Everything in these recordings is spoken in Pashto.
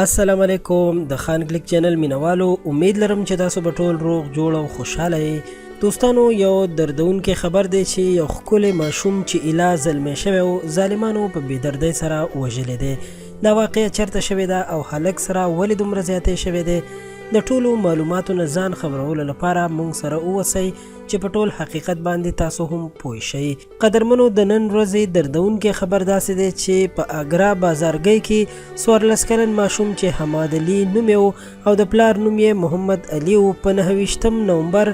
السلام علیکم د خان کلیک چینل مینوالو، امید لرم چې تاسو به ټول روغ جوړ او خوشحاله یې. دوستانو، یو دردونکې خبر دی چې یو ښکلی ماشوم چې ایله زلمی شوی و، ظالمانو په بېدردۍ سره وژلی دی. دا واقعه چېرته شوې ده او هلک سره ولې دومره زیاتی شوی دی؟ د ټولو معلوماتو نه ځان خبرولو لپاره موږ سره اوسئ چې په ټول حقیقت باندې تاسو هم پوه شئ. قدرمنو، د نن ورځې دردونکې خبر داسې دی چې په اګرا بازارګۍ کې 14 کلن ماشوم چې حماد علي نوم یې او د پلار نوم یې محمد علي و، په 29 نومبر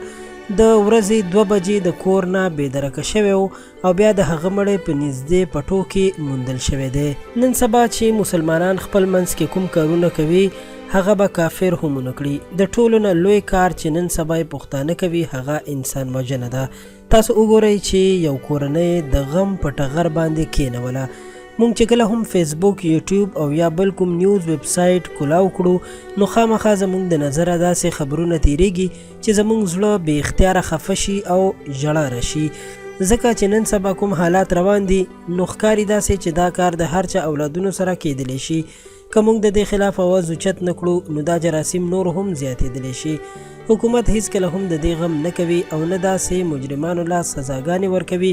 د ورځې 2 بجې د کور نه بېدرکه شوی و او بیا د هغه مړی په نږدې پټو کې موندل شوی دی. نن سبا چې مسلمانان خپل منځ کې کوم کارونه کوي هغه به کافر هم ونه کړي. د ټولو نه لوی کار چې نن سبا یې پښتانه کوي هغه انسان وژنه ده. تاسو وګورئ چې یو کورنۍ د غم په ټغر باندې کېنوله. مونږ چې کله هم فیسبوک، یوټیوب او یا بل کوم نیوز ویب سایټ کولاو کړو نو خامخا زمونږ د نظره داسې خبرونه تیریږي چې زمونږ زړه بې اختیاره خفه شي او ژړا راشي، ځکه چې نن سبا کوم حالات روان دي نو ښکاري داسې چې دا کار د هر چا اولادونو سره کېدلی شي. که موږ د دې خلاف اواز اوچت نه کړو نو دا جراثیم نور هم زیاتېدلی شي. حکومت هیڅکله هم د دې غم نه کوي او نه داسې مجرمانو له سزاګانې ورکوي،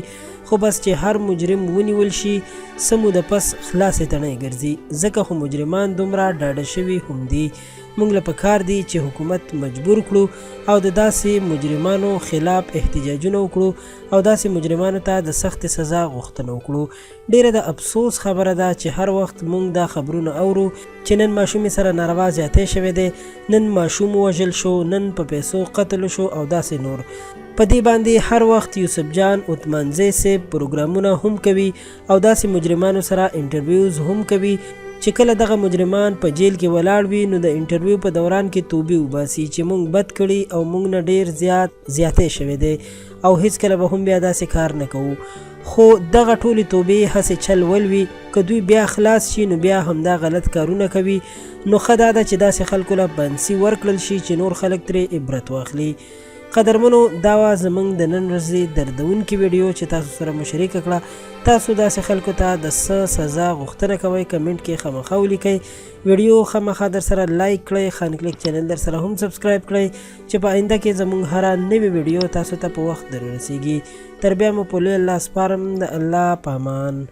خو بس چې هر مجرم ونیول شي څه موده پس خلاصې تڼۍ ګرځي، ځکه خو مجرمان دومره ډاډه شوي هم دي. موږ له پکار دی چې حکومت مجبور کړو او د داسې مجرمانو خلاف احتجاجونه وکړو او داسې مجرمانو ته د سخت سزا غوښتنه وکړو. ډیره د افسوس خبره ده چې هر وخت موږ دا خبرونه اورو چې نن ماشوم سره ناروا زیاتی شوی دی، نن ماشوم وژل شو، نن په پیسو قتل شو او داسې نور. په دې باندې هر وخت یوسف جان عثمانزی صاحب پروګرامونه هم کوي او داسې مجرمانو سره انټرویوز هم کوي چې کله دغه مجرمان په جیل کې ولاړ وي نو د انټرویو په دوران کې توبې وباسي چې موږ بد کړي او موږ نه ډیر زیاتی شوی دی او هیڅکله به هم بیا داسې کار نه کوو. خو دغه ټولې توبې هسې چل ولوي، که دوی بیا خلاص شي نو بیا همدا غلط کارونه کوي. نو ښه دا ده چې داسې خلکو له بنسي ورکړل شي چې نور خلک ترې عبرت واخلي. قدرمنو، دا وه زموږ د نن ورځې دردونکې ویډیو چې تاسو سره مو شریکه کړه. تاسو داسې خلکو ته د څه سزا غوښتنه کوئ کمنټ کې خامخا ولیکئ. ویډیو خامخا در سره لایک کړئ، خان کلیک چینل در سره هم سبسکرایب کړئ چې په آینده کې زموږ هره نوې ویډیو تاسو ته په وخت در ورسیږي. تر بیا مو په لوی الله سپارم، د الله په امان.